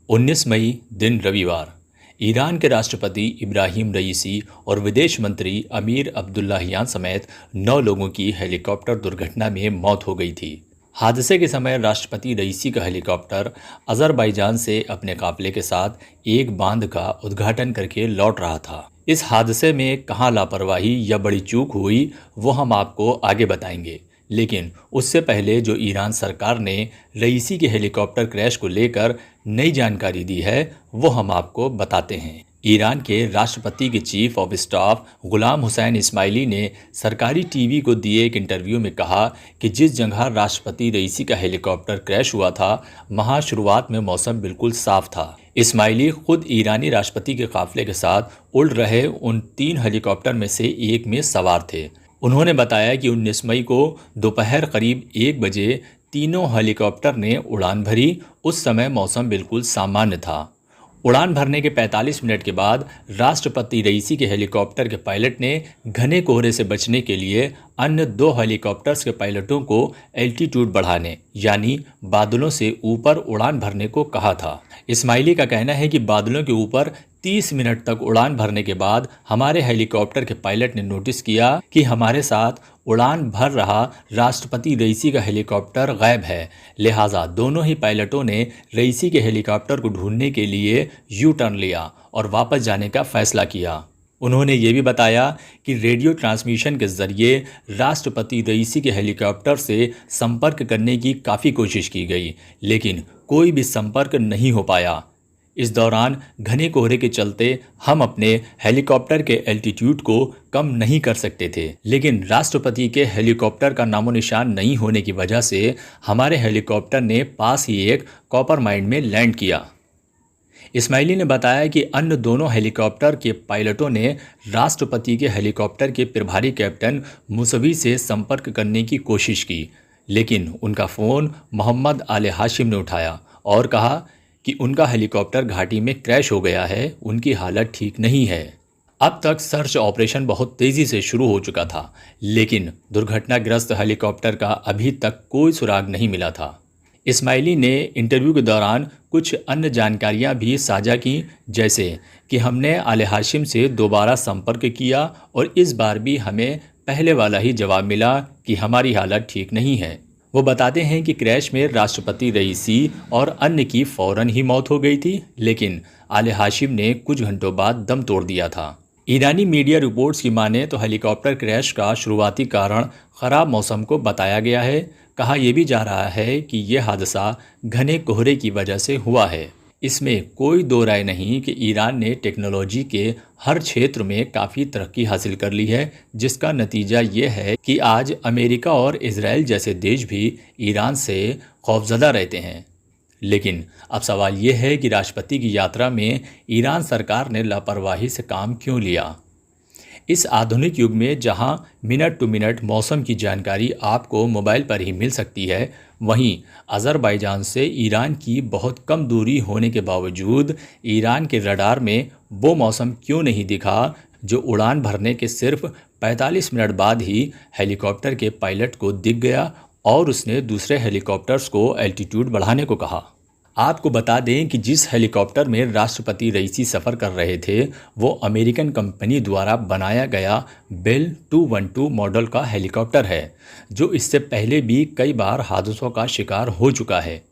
19 मई दिन रविवार। ईरान के राष्ट्रपति इब्राहिम रईसी और विदेश मंत्री अमीर अब्दुल्लाहियान समेत 9 लोगों की हेलीकॉप्टर दुर्घटना में मौत हो गई थी। हादसे के समय राष्ट्रपति रईसी का हेलीकॉप्टर अजरबैजान से अपने काफिले के साथ एक बांध का उद्घाटन करके लौट रहा था। इस हादसे में कहाँ लापरवाही या बड़ी चूक हुई वो हम आपको आगे बताएंगे, लेकिन उससे पहले जो ईरान सरकार ने रईसी के हेलीकॉप्टर क्रैश को लेकर नई जानकारी दी है वो हम आपको बताते हैं। ईरान के राष्ट्रपति के chief of staff Ghulam Hussain Ismaili ने सरकारी टीवी को दिए एक इंटरव्यू में कहा कि जिस जगह राष्ट्रपति रईसी का हेलीकॉप्टर क्रैश हुआ था वहां शुरुआत में मौसम बिल्कुल साफ था। इस्माइली खुद ईरानी राष्ट्रपति के काफिले के साथ उड़ रहे उन 3 हेलीकॉप्टर में से एक में सवार थे। उन्होंने बताया कि 19 मई को दोपहर करीब 1 बजे तीनों हेलीकॉप्टर ने उड़ान भरी। उस समय मौसम बिल्कुल सामान्य था। उड़ान भरने के 45 मिनट के बाद राष्ट्रपति रईसी के हेलीकॉप्टर के पायलट ने घने कोहरे से बचने के लिए अन्य 2 हेलीकॉप्टर्स के पायलटों को एल्टीट्यूड बढ़ाने यानी बादलों से ऊपर उड़ान भरने को कहा था। इस्माइली का कहना है कि बादलों के ऊपर 30 मिनट तक उड़ान भरने के बाद हमारे हेलीकॉप्टर के पायलट ने नोटिस किया कि हमारे साथ उड़ान भर रहा राष्ट्रपति रईसी का हेलीकॉप्टर गायब है। लिहाजा दोनों ही पायलटों ने रईसी के हेलीकॉप्टर को ढूंढने के लिए यू टर्न लिया और वापस जाने का फैसला किया। उन्होंने ये भी बताया कि रेडियो ट्रांसमिशन के जरिए राष्ट्रपति रईसी के हेलीकॉप्टर से संपर्क करने की काफ़ी कोशिश की गई, लेकिन कोई भी संपर्क नहीं हो पाया। इस दौरान घने कोहरे के चलते हम अपने हेलीकॉप्टर के एल्टीट्यूड को कम नहीं कर सकते थे, लेकिन राष्ट्रपति के हेलीकॉप्टर का नामो निशान नहीं होने की वजह से हमारे हेलीकॉप्टर ने पास ही एक कॉपर माइन में लैंड किया। इस्माइली ने बताया कि अन्य दोनों हेलीकॉप्टर के पायलटों ने राष्ट्रपति के हेलीकॉप्टर के प्रभारी कैप्टन मुसवी से संपर्क करने की कोशिश की, लेकिन उनका फ़ोन मोहम्मद आले हाशिम ने उठाया और कहा कि उनका हेलीकॉप्टर घाटी में क्रैश हो गया है, उनकी हालत ठीक नहीं है। अब तक सर्च ऑपरेशन बहुत तेज़ी से शुरू हो चुका था, लेकिन दुर्घटनाग्रस्त हेलीकॉप्टर का अभी तक कोई सुराग नहीं मिला था। इस्माइली ने इंटरव्यू के दौरान कुछ अन्य जानकारियां भी साझा की, जैसे कि हमने आले हाशिम से दोबारा संपर्क किया और इस बार भी हमें पहले वाला ही जवाब मिला कि हमारी हालत ठीक नहीं है। वो बताते हैं कि क्रैश में राष्ट्रपति रईसी और अन्य की फ़ौरन ही मौत हो गई थी, लेकिन आले हाशिम ने कुछ घंटों बाद दम तोड़ दिया था। ईरानी मीडिया रिपोर्ट्स की माने तो हेलीकॉप्टर क्रैश का शुरुआती कारण ख़राब मौसम को बताया गया है। कहा यह भी जा रहा है कि यह हादसा घने कोहरे की वजह से हुआ है। इसमें कोई दो राय नहीं कि ईरान ने टेक्नोलॉजी के हर क्षेत्र में काफ़ी तरक्की हासिल कर ली है, जिसका नतीजा ये है कि आज अमेरिका और इजराइल जैसे देश भी ईरान से खौफजदा रहते हैं। लेकिन अब सवाल ये है कि राष्ट्रपति की यात्रा में ईरान सरकार ने लापरवाही से काम क्यों लिया। इस आधुनिक युग में जहां मिनट टू मिनट मौसम की जानकारी आपको मोबाइल पर ही मिल सकती है, वहीं अज़रबैजान से ईरान की बहुत कम दूरी होने के बावजूद ईरान के रडार में वो मौसम क्यों नहीं दिखा जो उड़ान भरने के सिर्फ 45 मिनट बाद ही हेलीकॉप्टर के पायलट को दिख गया और उसने दूसरे हेलीकॉप्टर्स को एल्टीट्यूड बढ़ाने को कहा। आपको बता दें कि जिस हेलीकॉप्टर में राष्ट्रपति रईसी सफ़र कर रहे थे वो अमेरिकन कंपनी द्वारा बनाया गया बेल 212 मॉडल का हेलीकॉप्टर है, जो इससे पहले भी कई बार हादसों का शिकार हो चुका है।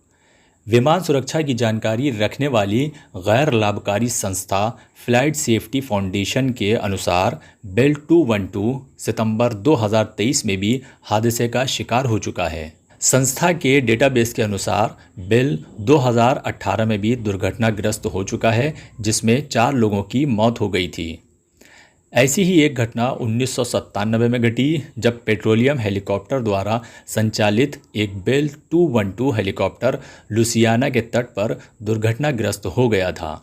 विमान सुरक्षा की जानकारी रखने वाली गैर लाभकारी संस्था फ्लाइट सेफ्टी फाउंडेशन के अनुसार बेल 212 सितंबर 2023 में भी हादसे का शिकार हो चुका है। संस्था के डेटाबेस के अनुसार बेल 2018 में भी दुर्घटनाग्रस्त हो चुका है, जिसमें 4 लोगों की मौत हो गई थी। ऐसी ही एक घटना 1997 में घटी, जब पेट्रोलियम हेलीकॉप्टर द्वारा संचालित एक बेल 212 हेलीकॉप्टर लुसियाना के तट पर दुर्घटनाग्रस्त हो गया था।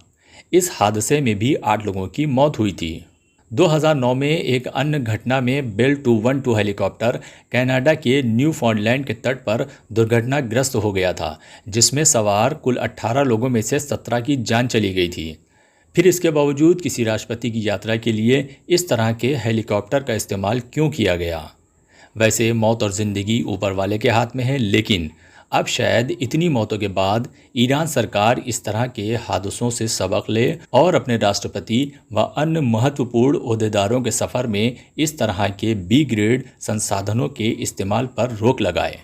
इस हादसे में भी 8 लोगों की मौत हुई थी। 2009 में एक अन्य घटना में बेल 212 हेलीकॉप्टर कनाडा के न्यूफाउंडलैंड के तट पर दुर्घटनाग्रस्त हो गया था, जिसमें सवार कुल 18 लोगों में से 17 की जान चली गई थी। फिर इसके बावजूद किसी राष्ट्रपति की यात्रा के लिए इस तरह के हेलीकॉप्टर का इस्तेमाल क्यों किया गया। वैसे मौत और ज़िंदगी ऊपर वाले के हाथ में है, लेकिन अब शायद इतनी मौतों के बाद ईरान सरकार इस तरह के हादसों से सबक ले और अपने राष्ट्रपति व अन्य महत्वपूर्ण ओहदेदारों के सफ़र में इस तरह के बी ग्रेड संसाधनों के इस्तेमाल पर रोक लगाए।